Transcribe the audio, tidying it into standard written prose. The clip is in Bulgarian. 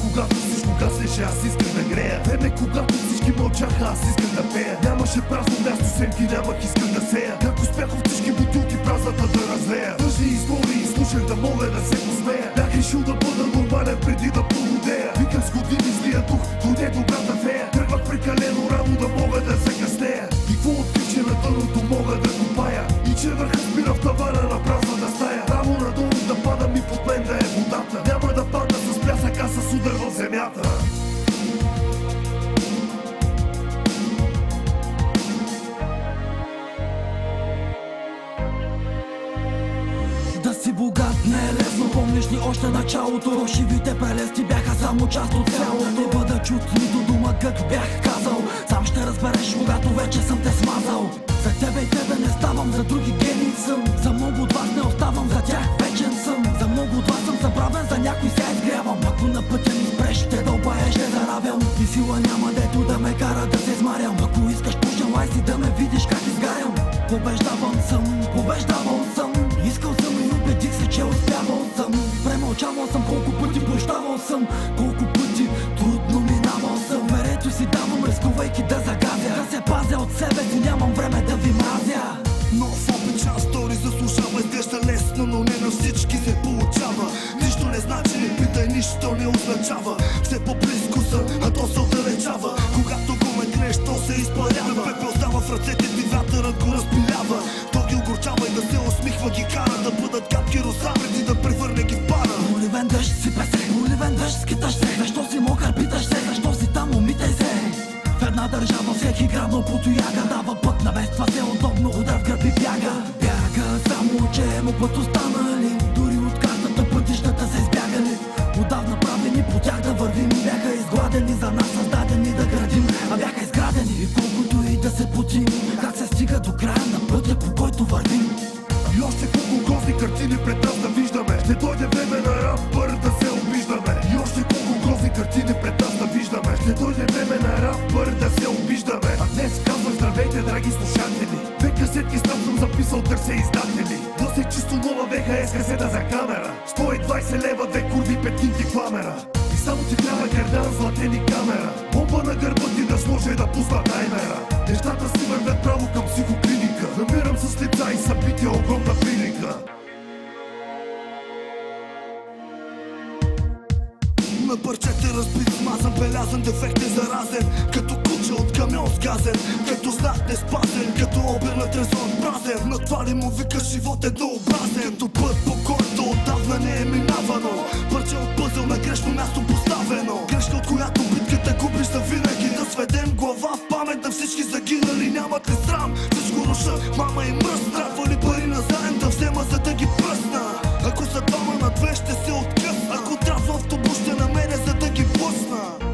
когато всичко гаснеше, аз исках да грея. Време, когато всички мълчаха, аз исках да пея. Нямаше празно място, семки нямах, исках да сея. Как успях от всички бутилки празната да развея. Тъжни истории слушах да мога да се посмея. Бях решил да бъда нормален преди да похудея. Виках с години злия дух, дойде добрата фея. Тръгвах прекалено рано да мога да закъснея. И какво открих, че на дъното мога да копая. И че върхът спира в тавана на празната стая. Право надолу да падам и под мен да е водата. Няма да падна с пясък, а с удар в земята. Да си богат не е лесно, помниш ли още началото? Фалшивите прелести бяха само част от цялото. Да не бъда чут нито дума, както бях казал. Сам ще разбереш, когато вече съм те смазал. За тебе и тебе не ставам, за други гении съм. За много от вас не оставам, за тях вечен съм. За много от вас съм забравен, за някой се изгрявам. Ако на пътя ми спреш, ще дълбая, ще заравям. И сила няма дето да ме кара да се смарям. Ако искаш, пожелай си да ме видиш как изгарям. Побеждавал съм. Искал съм и убедих се, че успявал съм. Премълчавал съм, колко пъти прощавал съм. Колко пъти трудно минавал съм. Верето си давам, рискувайки да загазя. Да се пазя от себе си, нямам време да ви мразя. Нов опит, част стори заслужава. Изглежда лесно, но не на всички се получава. Нищо не значи, не питай, нищо не означава. Все по-близко съм, а то се отдалечава. Когато го метнеш, то се изпарява. Пепел става в ръцете ти, вятърът го разпилява. То ги огорчава и да се усмихва ги кара. Да бъдат капки роса, преди да превърне ги в пара. Уливен дъжд си песе, уливен дъжд скиташ се. Защо си мокър, питаш се, защо си там, умитай се. В една държава всеки грабнал по тояга. Дава път, навества се удобно, удар в гърб и бяга. Бяга, само че му път останали. Дори от картата пътищата се избягали. Отдавна правени по тях да вървим. Бяха изгладени за нас, създадени да градим. А бяха изградени и колкото и да се потим. Как се стига до края на пътя, по който вървим. И още колко грозни картини пред нас да виждаме. Ще дойде време на рапър да се обиждаме. И още колко грозни картини пред нас да виждаме. Ще дойде време на рапър да се обиждаме. А днес казвам здравейте, драги слушатели. Две касетки сам съм записал, търся издатели. Нося чисто нова ВХС касета за камера. 120 лева, две курви, петинки кламера. И само ти трябва гердан, златени камера. Бомба на гърба ти да сложа и да пусна таймера. Нещата си вървят право към психоклиника. Намирам с лица и събития огромна прилика. На парчета разбит, смазан, белязан, дефект е заразен. Като куче от камион сгазен. Като знак не спазен, като обернат резон празен. На това ли му вика живот еднообразен. Като път, по който отдавна не е минавано. Парче от пъзел на грешно място поставено. Грешка, от която битката губиш за винаги. Да сведем глава в памет на всички загинали. Нямат ли срам, всичко руша, мама и мръсна. Трябва ли пари на заем да взема, за да ги пръсна? Ако са двама на две, ще се откъсна. Ако трябва автобус, ще намеря, за да ги пусна.